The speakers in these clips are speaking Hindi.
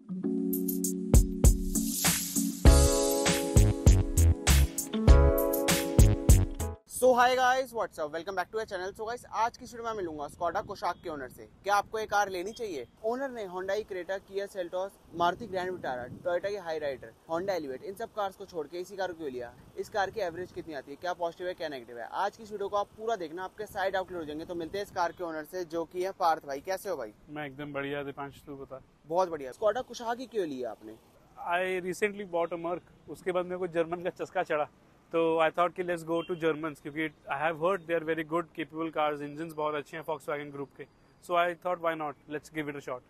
So hi guys, what's up, welcome back to our channel. So guys, आज की वीडियो में मिलूंगा स्कोडा कोशाक के ओनर से। क्या आपको एक कार लेनी चाहिए? ओनर ने Honda Creta, Kia Seltos, Maruti grand Vitara, Toyota की हाई राइडर, होंडा एलिवेट, इन सब कार्स को छोड़ के इसी कार को क्यों लिया? इस कार की एवरेज कितनी आती है, क्या पॉजिटिव है क्या नेगेटिव है, आज की वीडियो को आप पूरा देखना, आपके साइड आउट क्लियर हो जाएंगे। तो मिलते हैं इस कार के ओनर से, जो की है पार्थ भाई। कैसे हो भाई? मैं एकदम बढ़िया। दीपांश, तू बता। बहुत बढ़िया। स्कोडा कोशाक ही क्यों लिया आपने? I recently bought a Merc, उसके बाद मेरे को जर्मन का चस्का चढ़ा, तो आई थॉट कि लेट्स गो टू जर्मन्स, क्योंकि I have heard they are very good capable cars, engines बहुत अच्छे हैं फॉक्सवैगन ग्रुप के। So I thought why not, let's give it a shot.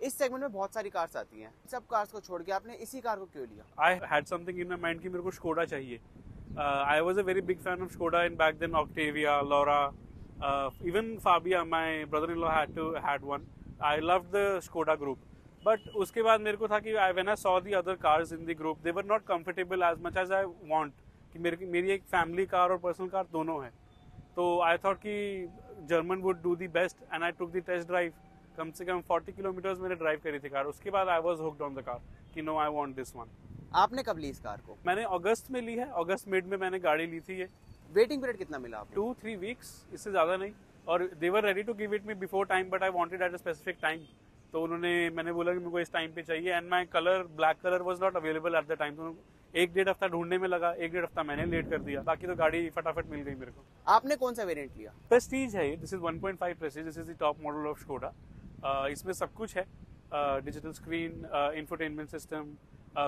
इस सेगमेंट में बहुत सारी कार्स आती हैं, सब कार्स को छोड़ के आपने इसी कार को क्यों लिया? I had something in my mind कि मेरे को स्कोडा चाहिए। I was a very big fan of Skoda in back then, Octavia, Laura, even Fabia, my brother in law had one. I love the Skoda group, but उसके बाद मेरे को था कि when I saw the other cars in the group, they were not comfortable as much as I want, कि मेरी एक फैमिली कार और पर्सनल कार दोनों है। तो आई थॉट कि German would do the best, and I took the test drive. कम से कम 40 किलोमीटर्स मैंने ड्राइव करी थी कार। उसके बाद I was hooked on the car कि no, I want this one. आपने कब ली इस कार को? मैंने अगस्त में ली है, अगस्त मिड में मैंने गाड़ी ली थी ये। वेटिंग पीरियड कितना मिला आपको? 2-3 वीक्स, इससे ज्यादा नहीं। और they were ready to give it me before time, but I wanted at a specific time. तो मैंने बोला कि मेरे को इस टाइम पे चाहिए, and my colour, black colour was not available at the time. तो 1-1.5 हफ्ता ढूंढने में लगा, 1-1.5 हफ्ता मैंने लेट कर दिया, बाकी तो गाड़ी फटाफट मिल गई मेरे को। आपने कौन सा वेरिएंट लिया? प्रेस्टीज है ये, this is 1.5 Prestige, this is the top model of Skoda. इसमें सब कुछ है, digital screen, infotainment system,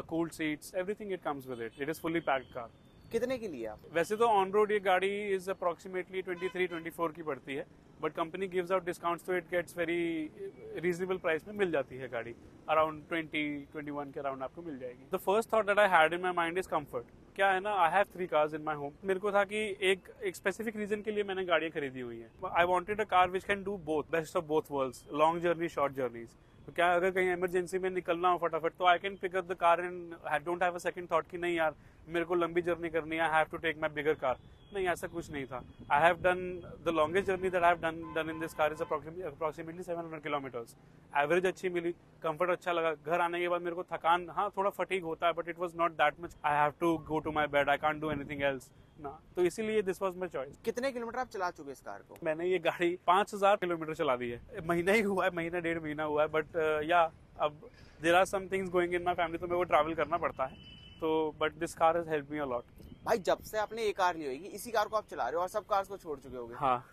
cooled seats, everything it comes with it. It is fully packed car. कितने की लिया आप? वैसे तो ऑन रोड ये गाड़ी इज अप्रोक्सीमेटली 23-24 की पड़ती है, but company gives out discounts, तो it gets very reasonable price में मिल जाती है गाड़ी। अराउंड 20-21 के अराउंड आपको मिल जाएगी। The first thought that I had in my mind is comfort. क्या है ना, I have 3 cars in my home. मेरे को था कि एक स्पेसिफिक रीजन के लिए मैंने गाड़ियां खरीदी हुई है। I wanted a car which can do both, best of both worlds, long journey, short journeys. तो क्या अगर कहीं इमरजेंसी में निकलना हो फटाफट, तो I can pick up the car and I don't have a second thought कि नहीं यार मेरे को लंबी जर्नी करनी है, I have to take my bigger car. नहीं, ऐसा कुछ नहीं था। I have done the longest journey that I have done in this car is approximately 700 kilometres. Average अच्छी मिली, कंफर्ट अच्छा लगा। घर आने के बाद मेरे को थकान, हाँ थोड़ा फटीग होता है, but it was not that much. I have to go to my bed, I can't do anything else ना। तो इसीलिए दिस वाज माई चॉइस। कितने किलोमीटर आप चला चुके इस कार को? मैंने ये गाड़ी 5000 किलोमीटर चला दी है। महीना ही हुआ है, महीना 1.5 महीना हुआ है, बट या अब there are some things going in my family, तो मेरे को ट्रैवल करना पड़ता है। तो but this car has helped me a lot. भाई, जब से आपने ये कार ली होगी, इसी कार को आप चला रहे हो और सब कार्स को छोड़ चुके होगे। हाँ,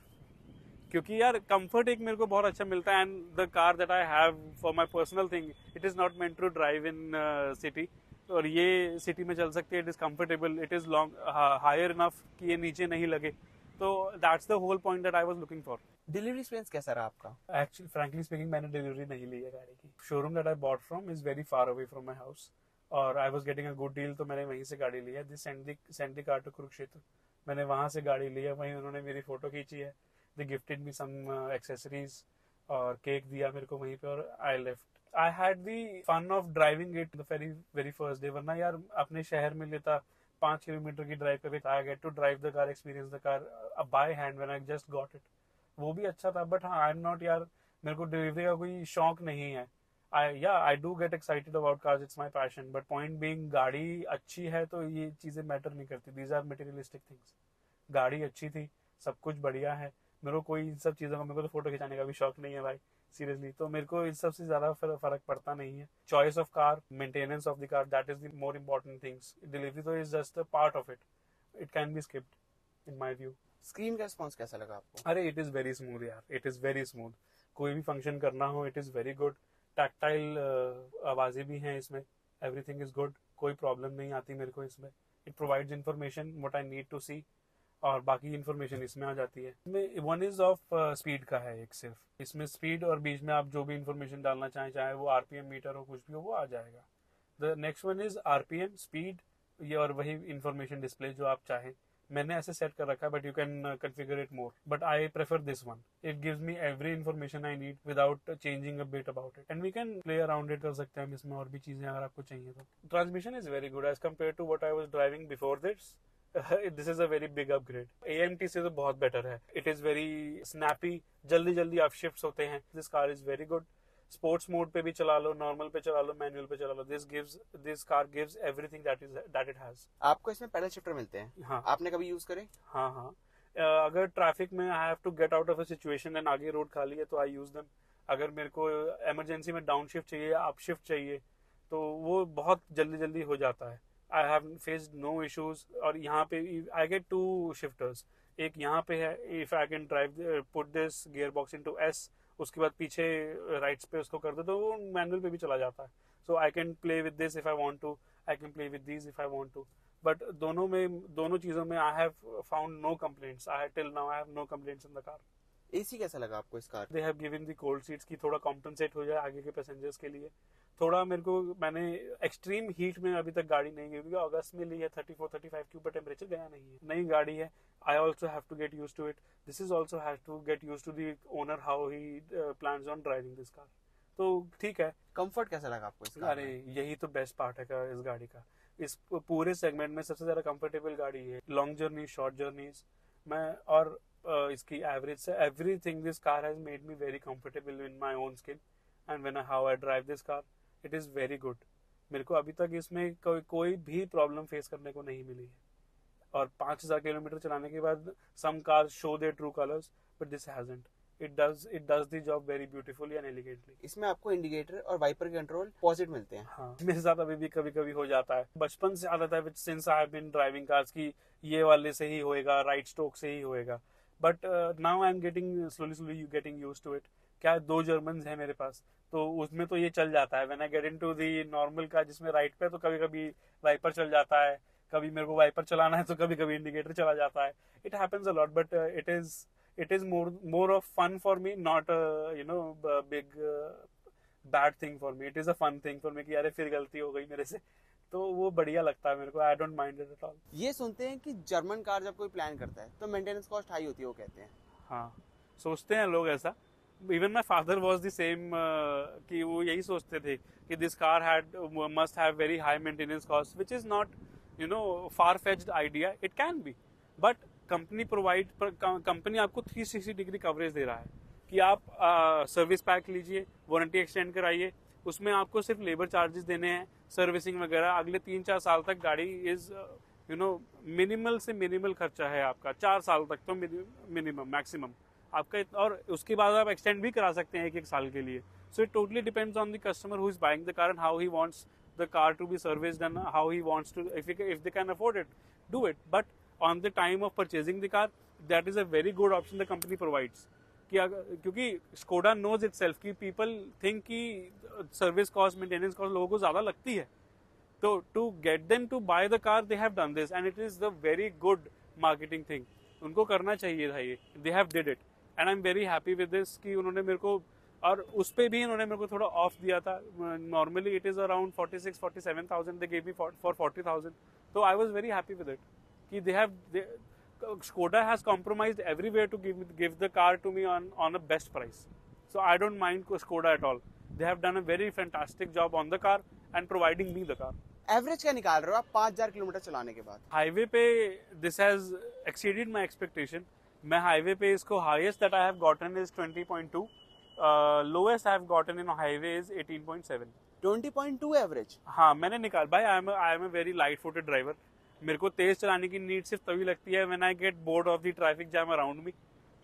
क्योंकि यार कंफर्ट एक मेरे को बहुत अच्छा मिलता है, and the car that I have for my personal thing, it is not meant to drive in city. और ये सिटी में चल सकती है, it is comfortable, it is long higher enough कि ये नीचे नहीं लगे। तो that's the whole point that I was looking for. Delivery experience कैसा रहा आपका? एक्चुअली फ्रैंकली स्पीकिंग, मैंने डिलीवरी नहीं ली है गाड़ी की। Showroom that I bought from is very far away from my house, और I was getting a good deal, तो मैंने वहीं से गाड़ी ली है। This send the car to Kurukshetra, मैंने वहां से गाड़ी ली है। वहीं उन्होंने मेरी फोटो खींची है, they gifted me some accessories और केक दिया मेरे को वहीं पे, और I left. I had the fun of driving it the very first day. वरना यार अपने शहर में लेता 5 किलोमीटर की ड्राइव करके, I get to drive the car, experience the car by hand when I just got it. वो भी अच्छा था, बट हाँ, आई एम नॉट यार, मेरे को डिलीवरी का कोई शौक नहीं है। I do get excited about cars, it's my passion, but point being, गाड़ी अच्छी है तो ये चीजें मैटर नहीं करती। These are materialistic things. गाड़ी अच्छी थी, सब कुछ बढ़िया है, मेरे को कोई इन सब चीजों का, मेरे को तो फोटो खिंचाने का भी शौक नहीं है भाई, सीरियसली। तो मेरे को इन सब से ज्यादा फर्क पड़ता नहीं है। Choice of car, maintenance of the car, that is the more important things. Delivery तो is just a part of it, it can be skipped in my view. Screen का रिस्पॉन्स कैसा लगा आपको? अरे इट इज वेरी स्मूथ यार, इट इज वेरी स्मूथ। कोई भी फंक्शन करना हो, it is very good. Tactile आवाजें भी हैं इसमें, एवरीथिंग इज गुड, कोई प्रॉब्लम नहीं आती मेरे को इसमें। It provides information what I need to see, और बाकी इन्फॉर्मेशन इसमें आ जाती है। इसमें वन इज ऑफ स्पीड का है एक सिर्फ, इसमें स्पीड और बीच में आप जो भी इन्फॉर्मेशन डालना चाहें, चाहे वो आरपीएम मीटर हो, कुछ भी हो, वो आ जाएगा। The next one is RPM, speed, ये और वही इन्फॉर्मेशन डिस्प्ले जो आप चाहें। मैंने ऐसे सेट कर रखा है, but you can configure it more, but I prefer this one. It gives me every information I need without changing a bit about it, and we can play around it कर सकते हैं हम इसमें और भी चीजें अगर आपको चाहिए तो। Transmission is very good as compare to what I was driving before this. This is a very big upgrade. AMT से तो बहुत बेटर है। इट इज वेरी स्नैपी, जल्दी जल्दी आप शिफ्ट होते हैं। This car is very good. Sports mode पे भी चला लो, नॉर्मल पे चला लो, मैनुअल पे चला लो, this car gives everything that it has. आपको इसमें पैडल शिफ्टर मिलते हैं? हाँ आपने कभी यूज करे? हाँ हाँ। अगर ट्रैफिक में I have to get out of a situation and आगे रोड खाली है तो आई यूज देम। अगर मेरे को इमरजेंसी में डाउन शिफ्ट चाहिए, अप शिफ्ट चाहिए, तो वो बहुत जल्दी जल्दी हो जाता है। I have faced no issues. और यहाँ पे आई गेट 2 शिफ्टर्स, एक यहाँ पे है, if I can drive put this gear box into S, उसके बाद पीछे राइट्स पे उसको कर दो तो वो मैनुअल पे भी चला जाता है। So I can play with this if I want to, I can play with this if I want to. But दोनों चीजों में I have found no complaints. I till now I have no complaints in the car. AC कैसा लगा आपको इस कार? They have given the cold seats की थोड़ा कॉम्पनसेट हो जाए आगे के पैसेंजर्स के लिए। थोड़ा मैंने एक्सट्रीम हीट में अभी तक गाड़ी नहीं गई, क्योंकि अगस्त में ली है, 34-35 के ऊपर टेम्परेचर गया नहीं है, नई गाड़ी है। I also have to get use to it, this is also have to get use to the owner how he plans on driving this car. तो ठीक है। कंफर्ट कैसा लगा आपको इस कार अरे यही तो बेस्ट पार्ट है इस गाड़ी का। इस पूरे सेगमेंट में सबसे ज्यादा कंफर्टेबल गाड़ी है, लॉन्ग जर्नी, शॉर्ट जर्नीज में। और इसकी एवरेज से everything this car has made me very comfortable in my own skin and when how I drive this car it is very good. मेरे को अभी तक इसमें कोई भी प्रॉब्लम फेस करने को नहीं मिली है। और 5000 किलोमीटर चलाने के बाद some cars show their true colours, but this hasn't. It does the job very beautifully and elegantly. इसमें आपको इंडिकेटर और वाइपर कंट्रोल पॉजिटिव मिलते हैं। हाँ, मेरे साथ अभी भी कभी कभी हो जाता है, बचपन से आदत है since I have been driving cars की ये वाले से ही होएगा, राइट स्ट्रोक से ही होएगा। But now I am getting slowly you getting used to it. क्या 2 जर्मन्स है मेरे पास, तो उसमें तो ये चल जाता है। When I get into the normal का जिसमें राइट पे, तो कभी कभी वाइपर चल जाता है, कभी मेरे को वाइपर चलाना है तो कभी कभी इंडिकेटर चला जाता है। It happens a lot, but it is more of fun for me, not a big bad thing for me. It is a fun thing for me कि अरे फिर गलती हो गई मेरे से, तो वो बढ़िया लगता है मेरे को। I don't mind it at all. ये सुनते हैं कि जर्मन कार जब कोई प्लान करता है तो मेंटेनेंस कॉस्ट हाई होती है, वो कहते हैं। हाँ, सोचते हैं लोग ऐसा। Even my father was the same, कि वो यही सोचते थे कि this car must have very high maintenance cost, which is not far fetched idea. It can B, but company आपको 360 डिग्री कवरेज दे रहा है कि आप सर्विस पैक लीजिए, वारंटी एक्सटेंड कराइए, उसमें आपको सिर्फ लेबर चार्जेस देने हैं, सर्विसिंग वगैरह अगले 3-4 साल तक गाड़ी इज मिनिमल से मिनिमल खर्चा है आपका। 4 साल तक तो मिनिमम मैक्सिमम आपका, और उसके बाद आप एक्सटेंड भी करा सकते हैं 1-1 साल के लिए। So it totally depends on the customer who is buying the car and how he wants the car to be serviced and how he wants to, if they can afford it, do it. But on the time of purchasing the car, that is a very good option the company provides। क्योंकि Skoda knows itself कि people think कि service cost, maintenance cost लोगों को ज़्यादा लगती है, तो to get them to buy the car they have done this and it is the very good marketing thing। उनको करना चाहिए था ये, they have did it and I'm very happy with this कि उन्होंने मेरे को, और उस पे भी इन्होंने मेरे को थोड़ा ऑफ दिया था। Normally it is around 46,000-47,000, they gave me for 40,000, so I was very happy with it। Skoda has compromised everywhere to give the car to me on a best price, so I don't mind Skoda at all। They have done a very fantastic job on the car and providing me the car। Average क्या निकाल रहे हो आप 5000 किलोमीटर चलाने के बाद? हाईवे पे this has exceeded my expectation। मैं हाईवे पे इसको highest that I have gotten is 20.2, lowest I have gotten in highway is 18.7। 20.2 average? हाँ, मैंने निकाल भाई, I am a very light footed driver। मेरे को तेज चलाने की नीड सिर्फ तभी लगती है when I get bored of the traffic jam around me,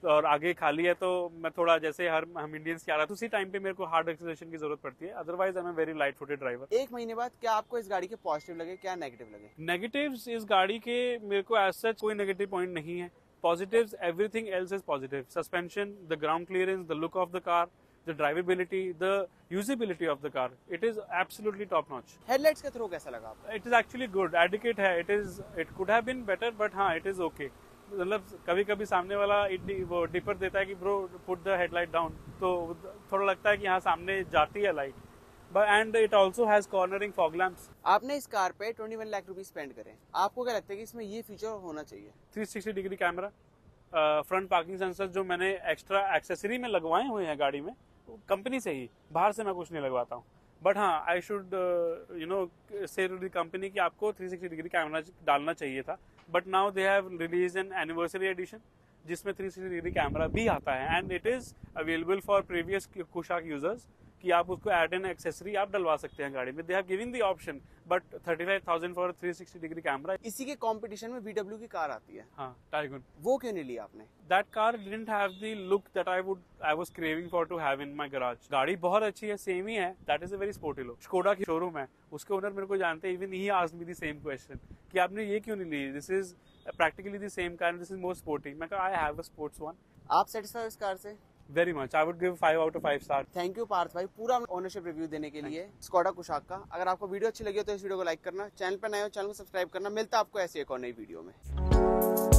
और आगे खाली है तो मैं थोड़ा, जैसे हम इंडियंस क्या रहा है, उसी टाइम पे मेरे को हार्ड एक्सेलरेशन की जरूरत पड़ती है। Otherwise I am very light footed driver. 1 महीने बाद क्या आपको इस गाड़ी के पॉजिटिव लगे, क्या नेगेटिव लगे? नेगेटिव्स इस गाड़ी के मेरे को एज सच कोई नेगेटिव पॉइंट नहीं है। Positives everything else is positive. Suspension, the ground clearance, the look of the car, the drivability, the usability of the car, it is absolutely top notch। Headlights का थ्रो कैसा लगा आपको? It is actually good, adequate है। it could have been better, but हाँ, it is okay। मतलब कभी कभी सामने वाला वो डिपर देता है कि bro put the headlight down, तो थोड़ा लगता है कि हाँ सामने जाती है light, but and it also has cornering fog lamps. आपने इस कार पे 21 लाख रुपए स्पेंड करे, आपको क्या लगता है कि इसमें ये फीचर होना चाहिए? 360 degree camera, front parking sensor जो मैंने एक्स्ट्रा एक्सेसरी में लगवाए हुए हैं गाड़ी में, कंपनी से ही, बाहर से मैं कुछ नहीं लगवाता हूँ। बट हाँ, I should say to the company कि आपको 360 डिग्री कैमरा डालना चाहिए था। But now they have release an anniversary edition जिसमें 360 डिग्री कैमरा भी आता है and it is available for previous Kushaq users. कि आप उसको एड एन एक्सेसरी आप डलवा सकते हैं गाड़ी में. दे have given the option, but 35,000 for 360 degree camera. इसी के कंपटीशन में VW की कार आती है. हाँ, टाइगुन. वो क्यों नहीं लिया आपने? That car didn't have the look that I was craving for to have in my garage. गाड़ी बहुत अच्छी है, सेम ही है. That is a very sporty look. Skoda की शोरूम है, उसके ओनर मेरे को जानते हैं. Even he asked me the same question कि आपने ये क्यों नहीं ली? This is practically the same car and this is more sporty. मैं कहा I have a sports one. आप सेटिस्फाइड इस कार से? Very much. I would give 5 out of 5 stars. Thank you Parth भाई पूरा ओनरशिप रिव्यू देने के लिए स्कोडा कुशाक का. अगर आपको वीडियो अच्छी लगी हो तो इस वीडियो को लाइक करना, चैनल पर नए हो चैनल को सब्सक्राइब करना. मिलता है आपको ऐसी एक और नई वीडियो में.